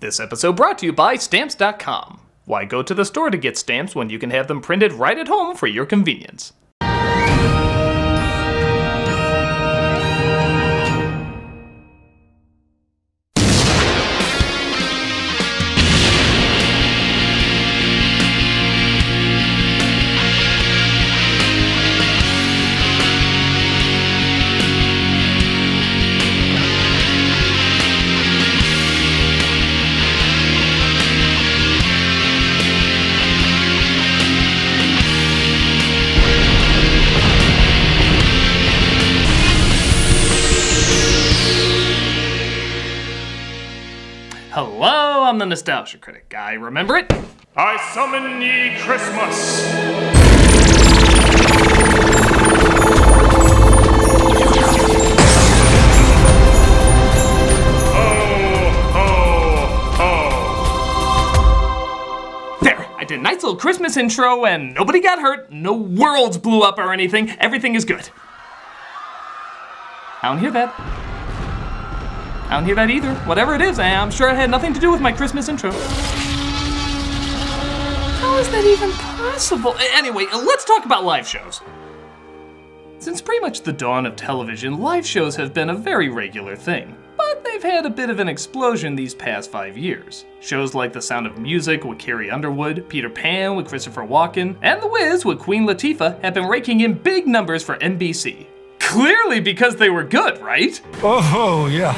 This episode brought to you by Stamps.com. Why go to the store to get stamps when you can have them printed right at home for your convenience? Hello, I'm the Nostalgia Critic. Guy, remember it? I summon ye Christmas! Ho, ho, ho! There, I did a nice little Christmas intro and nobody got hurt, no worlds blew up or anything, everything is good. I don't hear that. I don't hear that either. Whatever it is, I'm sure it had nothing to do with my Christmas intro. How is that even possible? Anyway, let's talk about live shows. Since pretty much the dawn of television, live shows have been a very regular thing. But they've had a bit of an explosion these past 5 years. Shows like The Sound of Music with Carrie Underwood, Peter Pan with Christopher Walken, and The Wiz with Queen Latifah have been raking in big numbers for NBC. Clearly because they were good, right? Oh, yeah.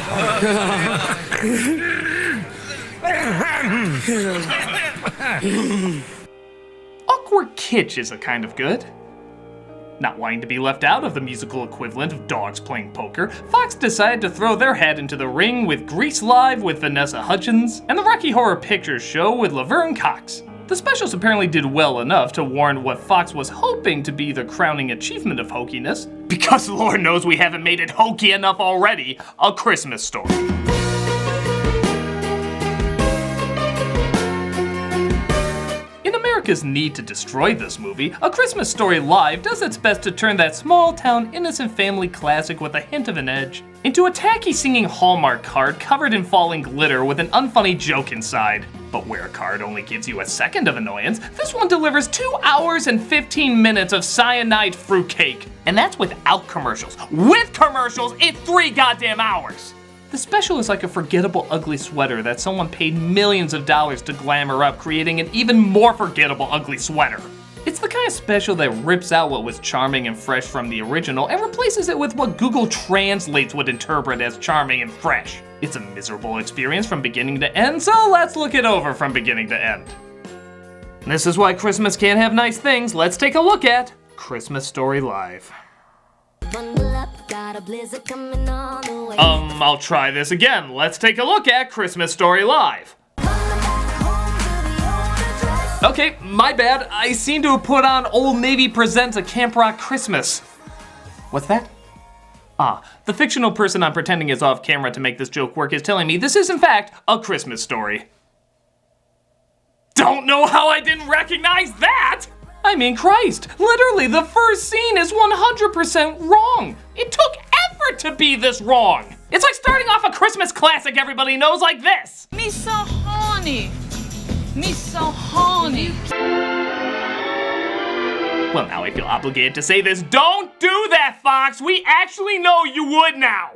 Awkward kitsch is a kind of good. Not wanting to be left out of the musical equivalent of dogs playing poker, Fox decided to throw their hat into the ring with Grease Live with Vanessa Hudgens and the Rocky Horror Picture Show with Laverne Cox. The specials apparently did well enough to warrant what Fox was hoping to be the crowning achievement of hokiness, because Lord knows we haven't made it hokey enough already, A Christmas Story. In America's need to destroy this movie, A Christmas Story Live does its best to turn that small-town innocent family classic with a hint of an edge into a tacky singing Hallmark card covered in falling glitter with an unfunny joke inside. But where a card only gives you a second of annoyance, this one delivers 2 hours and 15 minutes of cyanide fruitcake. And that's without commercials. With commercials, it's 3 goddamn hours! The special is like a forgettable ugly sweater that someone paid millions of dollars to glamour up, creating an even more forgettable ugly sweater. It's the kind of special that rips out what was charming and fresh from the original and replaces it with what Google Translates would interpret as charming and fresh. It's a miserable experience from beginning to end, so let's look it over from beginning to end. This is why Christmas can't have nice things. Let's take a look at Christmas Story Live. I'll try this again. Let's take a look at Christmas Story Live. Okay, my bad. I seem to have put on Old Navy Presents a Camp Rock Christmas. What's that? The fictional person I'm pretending is off camera to make this joke work is telling me this is in fact a Christmas story. Don't know how I didn't recognize that! I mean, Christ, literally the first scene is 100% wrong. It took effort to be this wrong. It's like starting off a Christmas classic everybody knows like this. Me so horny. Me so horny. Well, now I feel obligated to say this. Don't do that, Fox! We actually know you would now!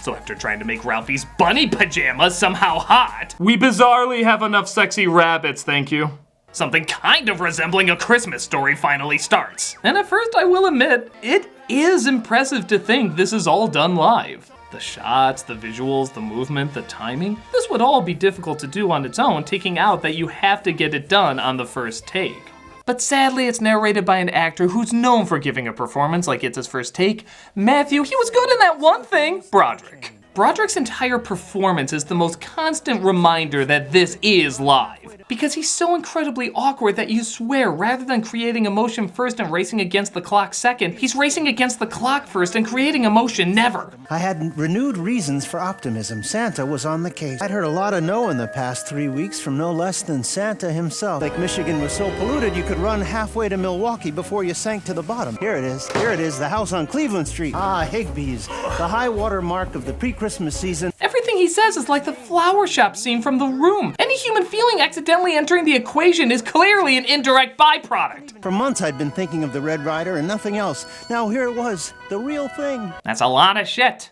So after trying to make Ralphie's bunny pajamas somehow hot, we bizarrely have enough sexy rabbits, thank you. Something kind of resembling A Christmas Story finally starts. And at first, I will admit, it is impressive to think this is all done live. The shots, the visuals, the movement, the timing, this would all be difficult to do on its own, taking out that you have to get it done on the first take. But sadly, it's narrated by an actor who's known for giving a performance like it's his first take. Matthew, he was good in that one thing, Broderick. Broderick's entire performance is the most constant reminder that this is live. Because he's so incredibly awkward that you swear rather than creating emotion first and racing against the clock second, he's racing against the clock first and creating emotion never. I had renewed reasons for optimism. Santa was on the case. I'd heard a lot of no in the past 3 weeks from no less than Santa himself. Lake Michigan was so polluted you could run halfway to Milwaukee before you sank to the bottom. Here it is, the house on Cleveland Street. Ah, Higbee's, the high water mark of the prequel Christmas season. Everything he says is like the flower shop scene from The Room. Any human feeling accidentally entering the equation is clearly an indirect byproduct. For months I'd been thinking of the Red Rider and nothing else. Now here it was, the real thing. That's a lot of shit.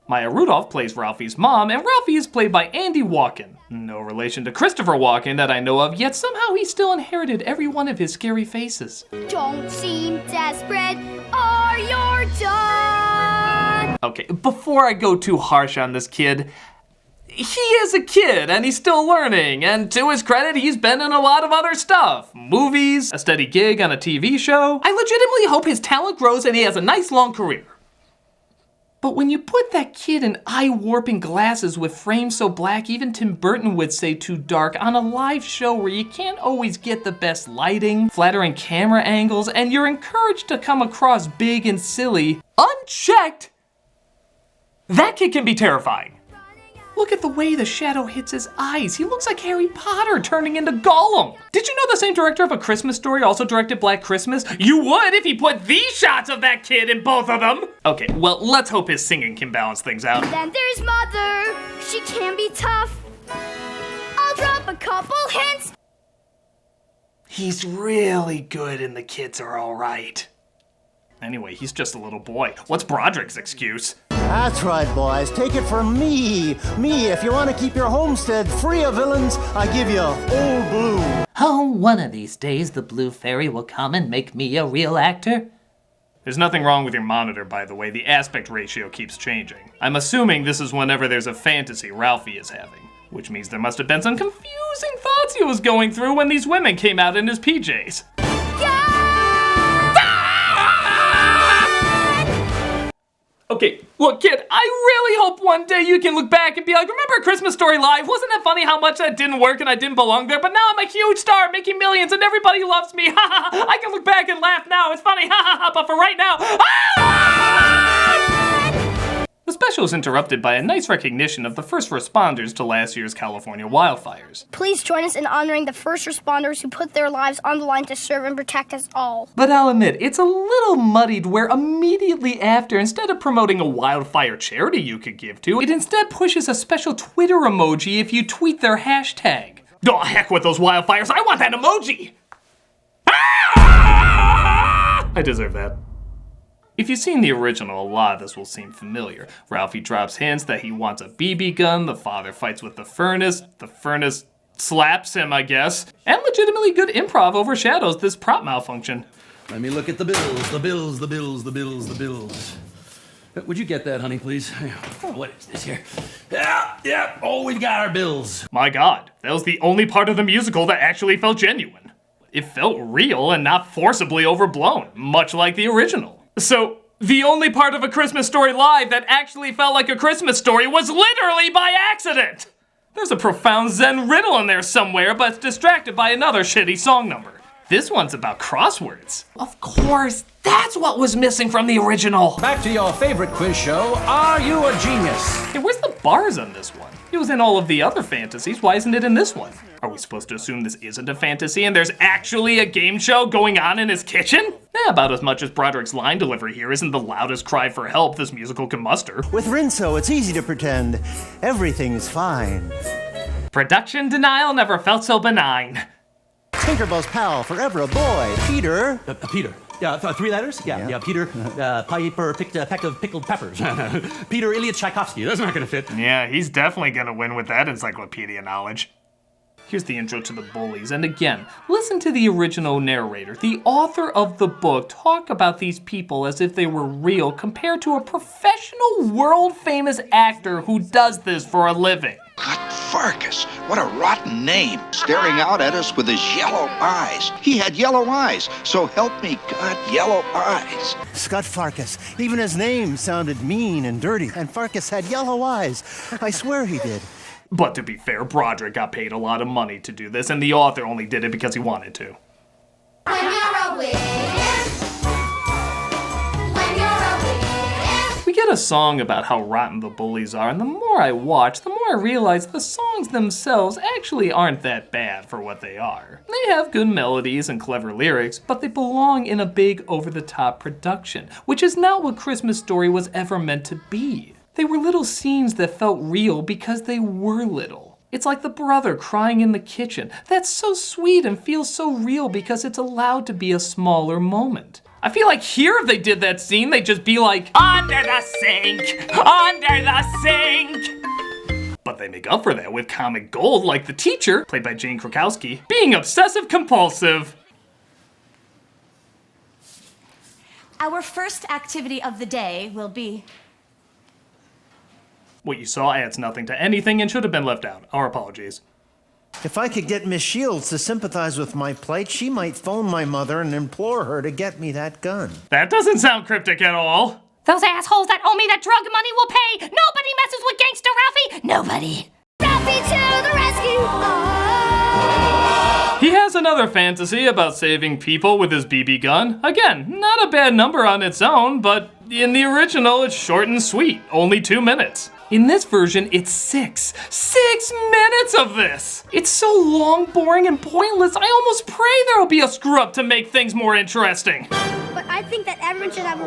Maya Rudolph plays Ralphie's mom, and Ralphie is played by Andy Walken. No relation to Christopher Walken that I know of, yet somehow he still inherited every one of his scary faces. Don't seem desperate, or you're done. Okay, before I go too harsh on this kid, he is a kid and he's still learning, and to his credit, he's been in a lot of other stuff. Movies, a steady gig on a TV show. I legitimately hope his talent grows and he has a nice long career. But when you put that kid in eye-warping glasses with frames so black even Tim Burton would say too dark on a live show where you can't always get the best lighting, flattering camera angles, and you're encouraged to come across big and silly, unchecked, that kid can be terrifying. Look at the way the shadow hits his eyes. He looks like Harry Potter turning into Gollum. Did you know the same director of A Christmas Story also directed Black Christmas? You would if he put these shots of that kid in both of them. Okay, well, let's hope his singing can balance things out. Then there's Mother. She can be tough. I'll drop a couple hints. He's really good and the kids are all right. Anyway, he's just a little boy. What's Broderick's excuse? That's right, boys. Take it from me. Me, if you want to keep your homestead free of villains, I give you Old Blue. Oh, one of these days the Blue Fairy will come and make me a real actor. There's nothing wrong with your monitor, by the way. The aspect ratio keeps changing. I'm assuming this is whenever there's a fantasy Ralphie is having, which means there must have been some confusing thoughts he was going through when these women came out in his PJs. Okay, look kid, I really hope one day you can look back and be like, remember A Christmas Story Live? Wasn't it funny how much that didn't work and I didn't belong there? But now I'm a huge star making millions and everybody loves me. Ha ha ha. I can look back and laugh now. It's funny. Ha ha ha. But for right now, The special is interrupted by a nice recognition of the first responders to last year's California wildfires. Please join us in honoring the first responders who put their lives on the line to serve and protect us all. But I'll admit, it's a little muddied where immediately after, instead of promoting a wildfire charity you could give to, it instead pushes a special Twitter emoji if you tweet their hashtag. Oh, heck with those wildfires, I want that emoji! Ah! I deserve that. If you've seen the original, a lot of this will seem familiar. Ralphie drops hints that he wants a BB gun, the father fights with the furnace slaps him, I guess, and legitimately good improv overshadows this prop malfunction. Let me look at the bills, the bills, the bills, the bills, the bills. Would you get that, honey, please? Oh, what is this here? Yeah, oh, we've got our bills. My God, that was the only part of the musical that actually felt genuine. It felt real and not forcibly overblown, much like the original. So, the only part of A Christmas Story Live that actually felt like a Christmas story was literally by accident! There's a profound Zen riddle in there somewhere, but it's distracted by another shitty song number. This one's about crosswords. Of course, that's what was missing from the original. Back to your favorite quiz show, Are You a Genius? Hey, where's the bars on this one? It was in all of the other fantasies, why isn't it in this one? Are we supposed to assume this isn't a fantasy and there's actually a game show going on in his kitchen? About as much as Broderick's line delivery here isn't the loudest cry for help this musical can muster. With Rinso, it's easy to pretend everything's fine. Production denial never felt so benign. Tinkerbell's pal, forever a boy, Peter. Peter. Yeah, 3 letters? Yeah, Peter, Piper picked a peck of pickled peppers. Peter Ilyich Tchaikovsky, that's not gonna fit. Yeah, he's definitely gonna win with that encyclopedia knowledge. Here's the intro to the Bullies, and again, listen to the original narrator, the author of the book, talk about these people as if they were real compared to a professional, world-famous actor who does this for a living. Farkas, what a rotten name, staring out at us with his yellow eyes. He had yellow eyes, so help me God, yellow eyes. Scott Farkas. Even his name sounded mean and dirty, and Farkas had yellow eyes. I swear he did. But to be fair, Broderick got paid a lot of money to do this, and the author only did it because he wanted to. When you're a witch. When you're a witch. We get a song about how rotten the Bullies are, and the more I watch, the more I realize the songs themselves actually aren't that bad for what they are. They have good melodies and clever lyrics, but they belong in a big over-the-top production, which is not what Christmas Story was ever meant to be. They were little scenes that felt real because they were little. It's like the brother crying in the kitchen. That's so sweet and feels so real because it's allowed to be a smaller moment. I feel like here if they did that scene, they'd just be like, under the sink, under the sink. But they make up for that with comic gold like the teacher, played by Jane Krakowski, being obsessive compulsive. Our first activity of the day will be... What you saw adds nothing to anything and should have been left out. Our apologies. If I could get Miss Shields to sympathize with my plight, she might phone my mother and implore her to get me that gun. That doesn't sound cryptic at all. Those assholes that owe me that drug money will pay! Nobody messes with Gangsta Ralphie! Nobody! Ralphie to the rescue! Oh. He has another fantasy about saving people with his BB gun. Again, not a bad number on its own, but in the original it's short and sweet, only 2 minutes. In this version, it's 6. 6 minutes of this! It's so long, boring, and pointless, I almost pray there'll be a screw-up to make things more interesting. But I think that everyone should have a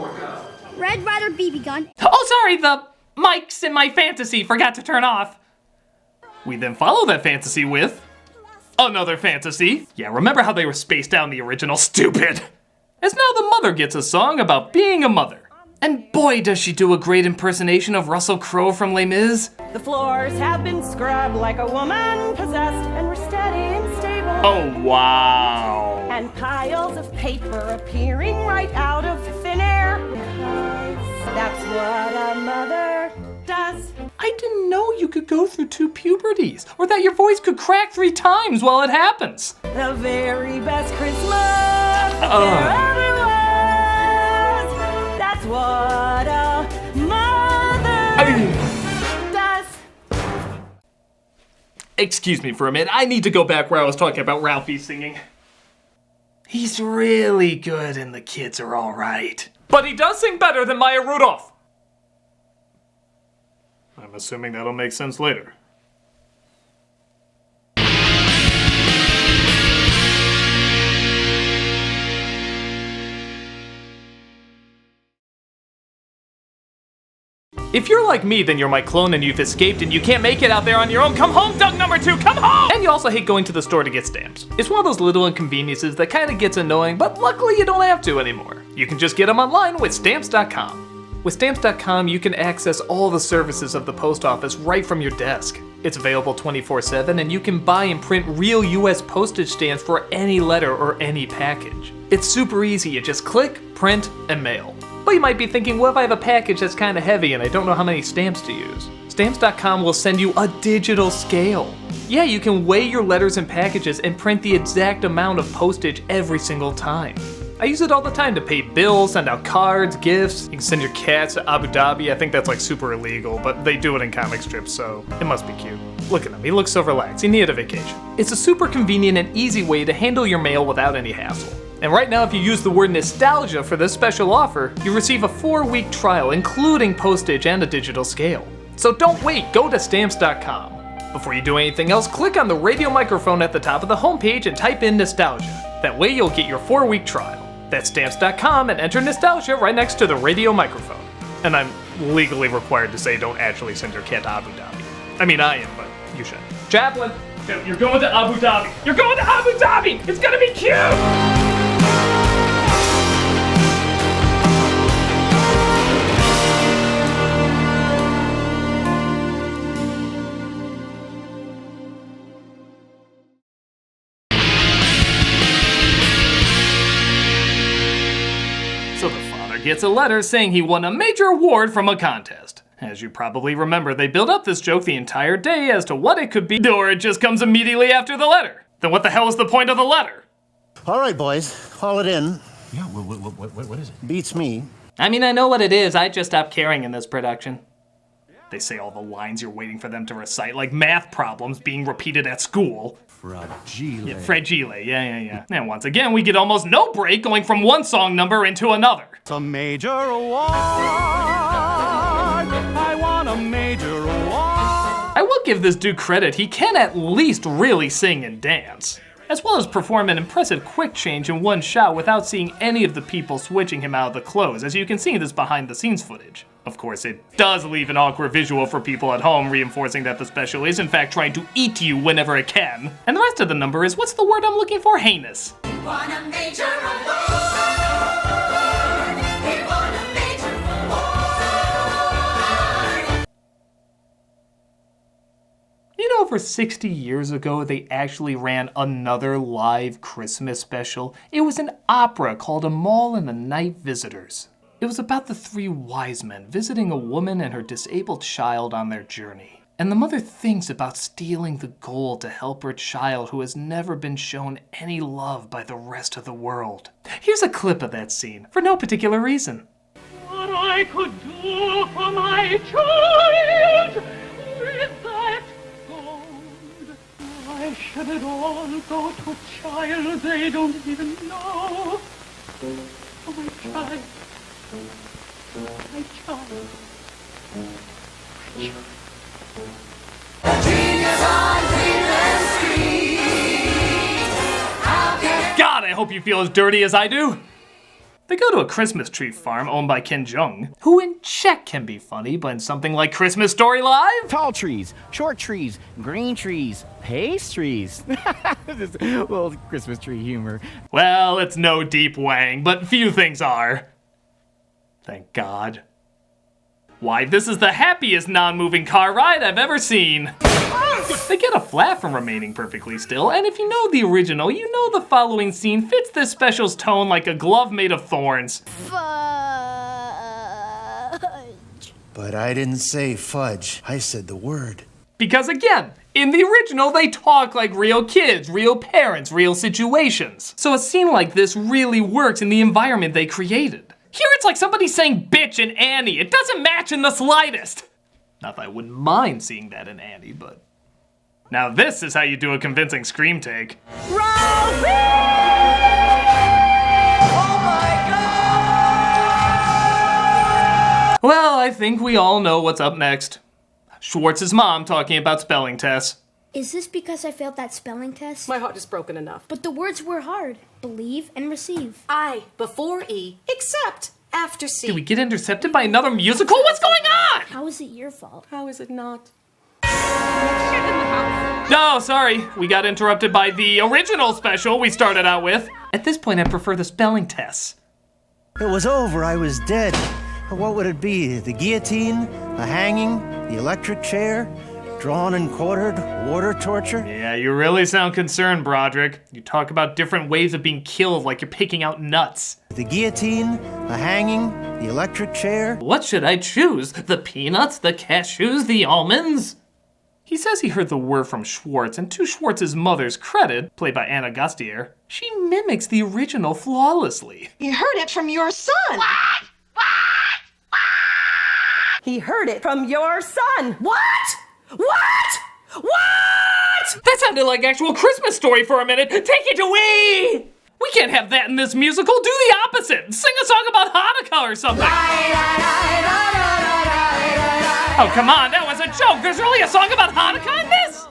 Red Ryder BB gun. Oh, sorry, the mics in my fantasy forgot to turn off. We then follow that fantasy with another fantasy. Yeah, remember how they were spaced out in the original? Stupid! As now the mother gets a song about being a mother. And boy, does she do a great impersonation of Russell Crowe from Les Mis. The floors have been scrubbed like a woman possessed, and we're steady and stable. Oh, wow. And piles of paper appearing right out of thin air. Because that's what a mother does. I didn't know you could go through 2 puberties, or that your voice could crack 3 times while it happens. The very best Christmas there ever was. That's what a mother does. Excuse me for a minute, I need to go back where I was talking about Ralphie singing. He's really good and the kids are alright. But he does sing better than Maya Rudolph. I'm assuming that'll make sense later. If you're like me, then you're my clone and you've escaped and you can't make it out there on your own. Come home, Doug number 2, come home! And you also hate going to the store to get stamps. It's one of those little inconveniences that kind of gets annoying, but luckily you don't have to anymore. You can just get them online with Stamps.com. With Stamps.com, you can access all the services of the post office right from your desk. It's available 24/7 and you can buy and print real US postage stamps for any letter or any package. It's super easy, you just click, print, and mail. But you might be thinking, what if I have a package that's kind of heavy and I don't know how many stamps to use? Stamps.com will send you a digital scale. Yeah, you can weigh your letters and packages and print the exact amount of postage every single time. I use it all the time to pay bills, send out cards, gifts. You can send your cats to Abu Dhabi. I think that's like super illegal, but they do it in comic strips, so it must be cute. Look at him, he looks so relaxed. He needed a vacation. It's a super convenient and easy way to handle your mail without any hassle. And right now, if you use the word nostalgia for this special offer, you receive a 4-week trial, including postage and a digital scale. So don't wait, go to Stamps.com. Before you do anything else, click on the radio microphone at the top of the homepage and type in nostalgia. That way you'll get your 4-week trial. That's Stamps.com and enter nostalgia right next to the radio microphone. And I'm legally required to say don't actually send your cat to Abu Dhabi. I mean, I am, but you should. Chaplain, you're going to Abu Dhabi. You're going to Abu Dhabi! It's gonna be cute! So the father gets a letter saying he won a major award from a contest. As you probably remember, they build up this joke the entire day as to what it could be, or it just comes immediately after the letter. Then what the hell is the point of the letter? All right, boys, haul it in. Yeah, what is it? Beats me. I mean, I know what it is, I just stopped caring in this production. They say all the lines you're waiting for them to recite, like math problems being repeated at school. Fragile. Yeah, fragile, yeah. And once again, we get almost no break going from one song number into another. It's a major award. I want a major award. I will give this dude credit, he can at least really sing and dance, as well as perform an impressive quick change in one shot without seeing any of the people switching him out of the clothes, as you can see in this behind the scenes footage. Of course, it does leave an awkward visual for people at home, reinforcing that the special is in fact trying to eat you whenever it can. And the rest of the number is, what's the word I'm looking for? Heinous. He won a major award. He won a major award. You know, over 60 years ago, they actually ran another live Christmas special. It was an opera called A Mall and the Night Visitors. It was about the three wise men visiting a woman and her disabled child on their journey. And the mother thinks about stealing the gold to help her child who has never been shown any love by the rest of the world. Here's a clip of that scene, for no particular reason. What I could do for my child with that gold. Why should it all go to a child they don't even know? Oh, my child. My child. God, I hope you feel as dirty as I do. They go to a Christmas tree farm owned by Ken Jeong, who in Czech can be funny, but in something like Christmas Story Live? Tall trees, short trees, green trees, pastries. Just a little Christmas tree humor. Well, it's no deep wang, but few things are. Thank God. Why, this is the happiest non-moving car ride I've ever seen. They get a flat from remaining perfectly still, and if you know the original, you know the following scene fits this special's tone like a glove made of thorns. Fudge. But I didn't say fudge. I said the word. Because again, in the original, they talk like real kids, real parents, real situations. So a scene like this really works in the environment they created. Here it's like somebody saying bitch in Annie. It doesn't match in the slightest. Not that I wouldn't mind seeing that in Annie, but... Now this is how you do a convincing scream take. Ralphie! Oh my God! Well, I think we all know what's up next. Schwartz's mom talking about spelling tests. Is this because I failed that spelling test? My heart is broken enough. But the words were hard. Believe and receive. I before E, except after C. Did we get intercepted by another musical? What's going on? How is it your fault? How is it not? No, sorry. We got interrupted by the original special we started out with. At this point, I prefer the spelling tests. It was over. I was dead. What would it be? The guillotine? The hanging? The electric chair? Drawn and quartered? Water torture? Yeah, you really sound concerned, Broderick. You talk about different ways of being killed like you're picking out nuts. The guillotine? The hanging? The electric chair? What should I choose? The peanuts? The cashews? The almonds? He says he heard the word from Schwartz, and to Schwartz's mother's credit, played by Anna Gastier, she mimics the original flawlessly. He heard it from your son. What? He heard it from your son. What? What? That sounded like actual Christmas Story for a minute. Take it away! We can't have that in this musical. Do the opposite. Sing a song about Hanukkah or something. Oh, come on. That was a joke. There's really a song about Hanukkah in this?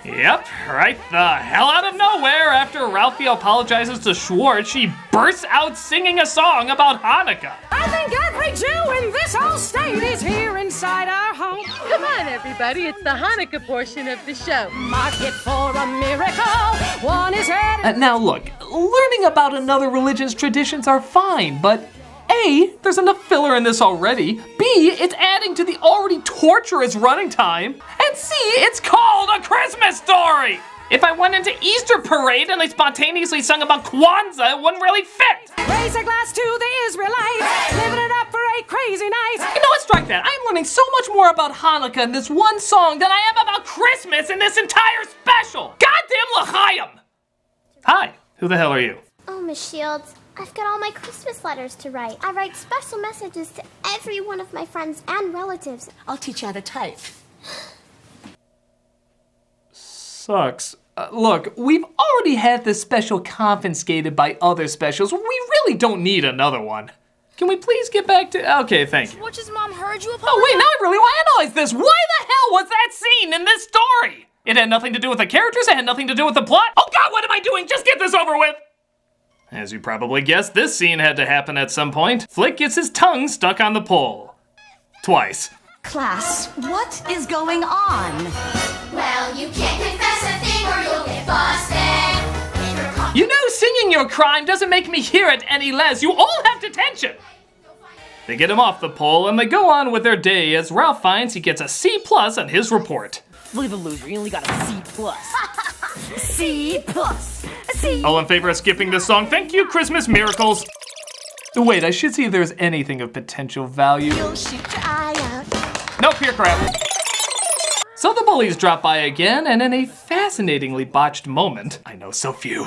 Yep, right the hell out of nowhere. After Ralphie apologizes to Schwartz, she bursts out singing a song about Hanukkah. I think every Jew in this whole state is here inside our home. Come on, everybody. It's the Hanukkah portion of the show. Mark it for a miracle. One is ready. Now look, learning about another religion's traditions are fine, but A, there's enough filler in this already. B, it's adding to the already torturous running time. And C, it's called A Christmas Story! If I went into Easter parade and they spontaneously sung about Kwanzaa, it wouldn't really fit. Raise a glass to the Israelites, living it up for 8 crazy nights. You know what, strike that. I'm learning so much more about Hanukkah in this one song than I am about Christmas in this entire special. Goddamn l'chaim! Hi, who the hell are you? Oh, Miss Shields, I've got all my Christmas letters to write. I write special messages to every one of my friends and relatives. I'll teach you how to type. Sucks. Look, we've already had this special confiscated by other specials. We really don't need another one. Can we please get back to... Okay, thank you. Schwartz's mom heard you apologize. Oh, wait, now I really want to analyze this. Why the hell was that scene in this story? It had nothing to do with the characters. It had nothing to do with the plot. Oh, God, what am I doing? Just get this over with. As you probably guessed, this scene had to happen at some point. Flick gets his tongue stuck on the pole. Twice. Class, what is going on? Well, you can't confess a thing or you'll get busted. You know, singing your crime doesn't make me hear it any less. You all have detention. They get him off the pole and they go on with their day as Ralph finds he gets a C+ on his report. Look at the loser, he only got a C+. C+. C. All in favor of skipping this song? Thank you, Christmas Miracles. Wait, I should see if there's anything of potential value. You'll shoot your eye out. Nope, here crap. So the bullies drop by again, and in a fascinatingly botched moment, I know so few,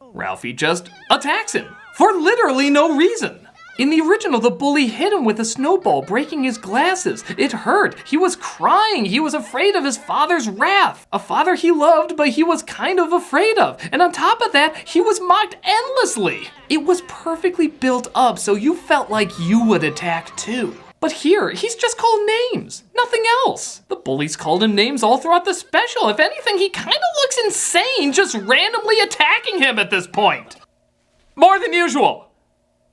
Ralphie just attacks him for literally no reason. In the original, the bully hit him with a snowball, breaking his glasses. It hurt. He was crying. He was afraid of his father's wrath. A father he loved, but he was kind of afraid of. And on top of that, he was mocked endlessly. It was perfectly built up, so you felt like you would attack too. But here, he's just called names, nothing else. The bullies called him names all throughout the special. If anything, he kind of looks insane just randomly attacking him at this point. More than usual.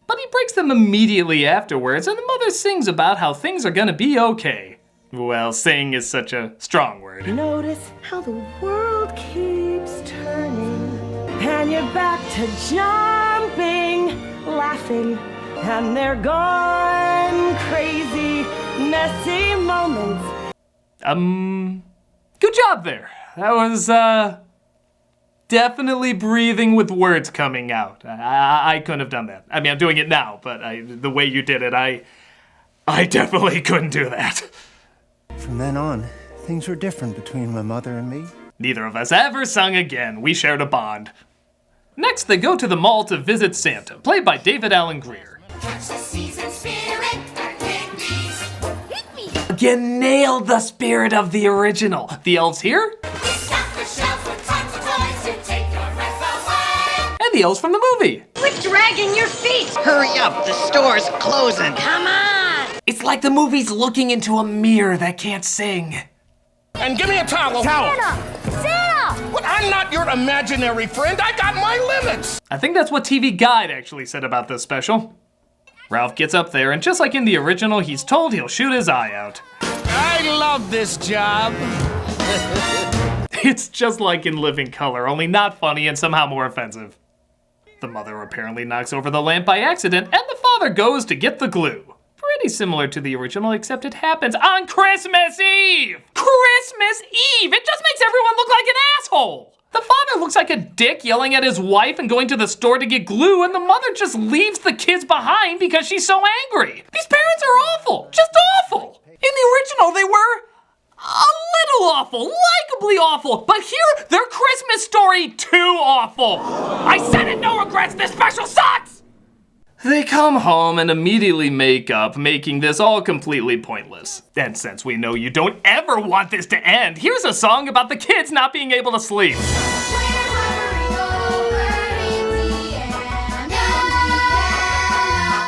But he breaks them immediately afterwards, and the mother sings about how things are gonna be okay. Well, sing is such a strong word. Notice how the world keeps turning, and you're back to jumping, laughing, and they're gone crazy, messy moments. Good job there. That was, definitely breathing with words coming out. I couldn't have done that. I mean, I'm doing it now, but the way you did it, I definitely couldn't do that. From then on, things were different between my mother and me. Neither of us ever sung again. We shared a bond. Next, they go to the mall to visit Santa, played by David Alan Grier. Again, nailed the spirit of the original. The elves here? And the elves from the movie. Quit dragging your feet! Hurry up, the store's closing. Come on! It's like the movie's looking into a mirror that can't sing. And give me a towel. Santa! Well, I'm not your imaginary friend. I got my limits. I think that's what TV Guide actually said about this special. Ralph gets up there, and just like in the original, he's told he'll shoot his eye out. I love this job. It's just like in Living Color, only not funny and somehow more offensive. The mother apparently knocks over the lamp by accident, and the father goes to get the glue. Pretty similar to the original, except it happens on Christmas Eve! Christmas Eve! It just makes everyone look like an asshole! The father looks like a dick yelling at his wife and going to the store to get glue, and the mother just leaves the kids behind because she's so angry. These parents are awful, just awful. In the original, they were a little awful, likably awful, but here, they're Christmas Story too awful. I said it, no regrets, this special sucks! They come home and immediately make up, making this all completely pointless. And since we know you don't ever want this to end, here's a song about the kids not being able to sleep.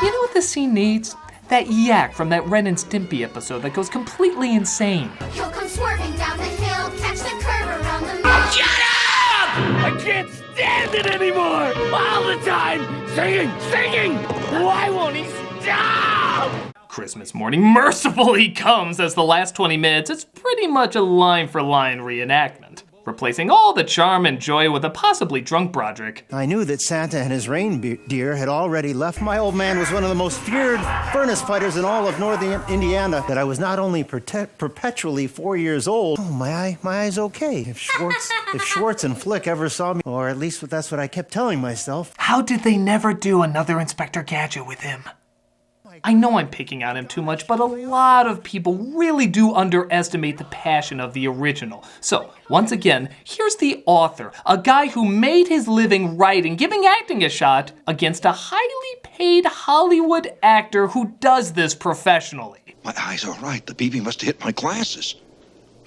You know what this scene needs? That yak from that Ren and Stimpy episode that goes completely insane. He'll come swerving down the hill, catch the curve around the middle. Shut up! I can't stand it anymore! All the time! Singing! Why won't he stop? Christmas morning mercifully comes as the last 20 minutes is pretty much a line-for-line reenactment, replacing all the charm and joy with a possibly drunk Broderick. I knew that Santa and his reindeer had already left. My old man was one of the most feared furnace fighters in all of northern Indiana. That I was not only perpetually 4 years old. Oh, my eye's okay. If Schwartz and Flick ever saw me, or at least that's what I kept telling myself. How did they never do another Inspector Gadget with him? I know I'm picking on him too much, but a lot of people really do underestimate the passion of the original. So, once again, here's the author, a guy who made his living writing, giving acting a shot, against a highly paid Hollywood actor who does this professionally. My eye's all right. The BB must have hit my glasses.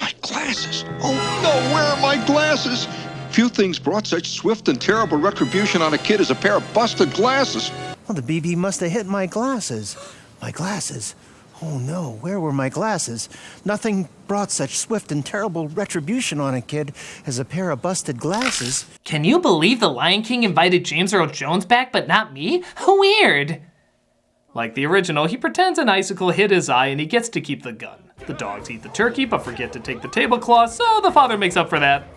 My glasses? Oh no, where are my glasses? Few things brought such swift and terrible retribution on a kid as a pair of busted glasses. Well, the BB must have hit my glasses. My glasses? Oh no, where were my glasses? Nothing brought such swift and terrible retribution on a kid as a pair of busted glasses. Can you believe the Lion King invited James Earl Jones back, but not me? Weird. Like the original, he pretends an icicle hit his eye and he gets to keep the gun. The dogs eat the turkey but forget to take the tablecloth, so the father makes up for that.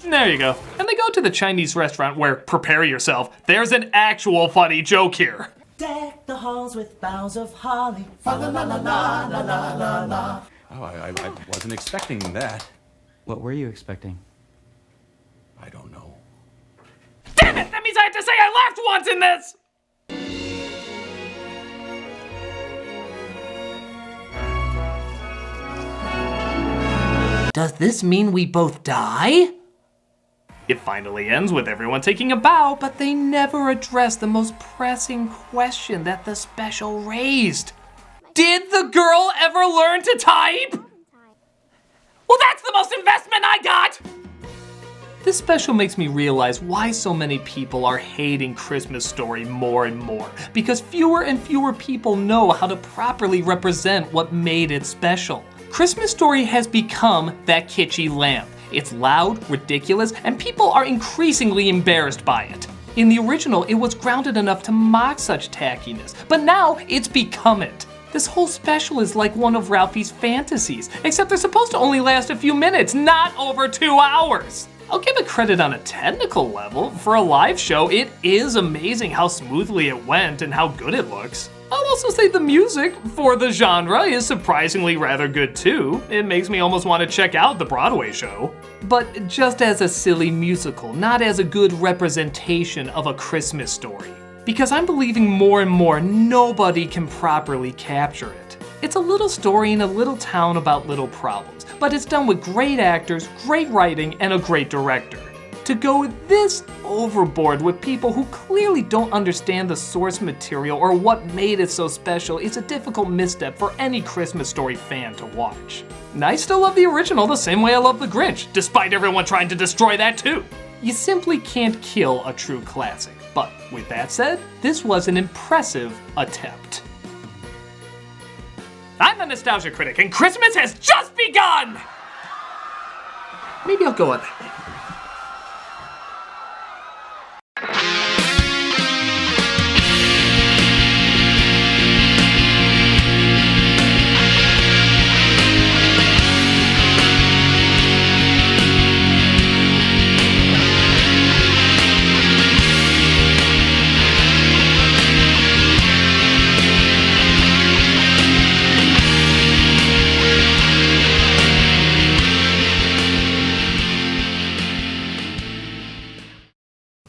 There you go. And they go to the Chinese restaurant where, prepare yourself, there's an actual funny joke here. Deck the halls with boughs of holly. Fa la la la la la la la la. Oh, I wasn't expecting that. What were you expecting? I don't know. Damn it! That means I have to say I laughed once in this! Does this mean we both die? It finally ends with everyone taking a bow, but they never address the most pressing question that the special raised. Did the girl ever learn to type? Well, that's the most investment I got! This special makes me realize why so many people are hating Christmas Story more and more, because fewer and fewer people know how to properly represent what made it special. Christmas Story has become that kitschy lamp. It's loud, ridiculous, and people are increasingly embarrassed by it. In the original, it was grounded enough to mock such tackiness, but now it's become it. This whole special is like one of Ralphie's fantasies, except they're supposed to only last a few minutes, not over 2 hours. I'll give it credit on a technical level. For a live show, it is amazing how smoothly it went and how good it looks. I'll also say the music for the genre is surprisingly rather good too. It makes me almost want to check out the Broadway show. But just as a silly musical, not as a good representation of a Christmas Story. Because I'm believing more and more nobody can properly capture it. It's a little story in a little town about little problems, but it's done with great actors, great writing, and a great director. To go this overboard with people who clearly don't understand the source material or what made it so special is a difficult misstep for any Christmas Story fan to watch. And I still love the original the same way I love The Grinch, despite everyone trying to destroy that too. You simply can't kill a true classic. But with that said, this was an impressive attempt. I'm the Nostalgia Critic, and Christmas has just begun! Maybe I'll go on that.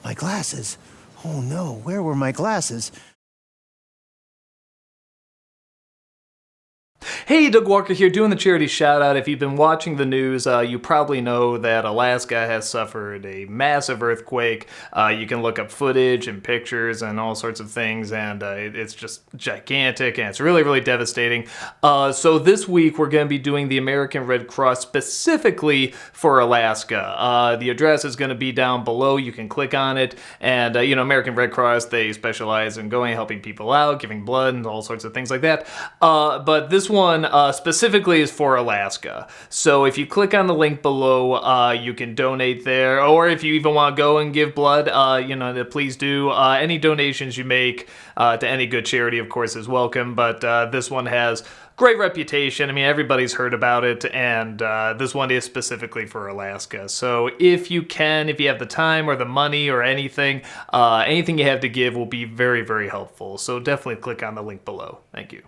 My glasses. Oh no, where were my glasses? Hey, Doug Walker here, doing the charity shout out. If you've been watching the news, you probably know that Alaska has suffered a massive earthquake. You can look up footage and pictures and all sorts of things, and it's just gigantic, and it's really, really devastating. So this week, we're going to be doing the American Red Cross specifically for Alaska. The address is going to be down below. You can click on it, and American Red Cross, they specialize in helping people out, giving blood, and all sorts of things like that. But this one specifically is for Alaska. So if you click on the link below, you can donate there, or if you even want to go and give blood, please do. Any donations you make to any good charity, of course, is welcome, but this one has great reputation. I mean, everybody's heard about it, and this one is specifically for Alaska. So if you have the time or the money or anything you have to give will be very, very helpful. So definitely click on the link below. Thank you.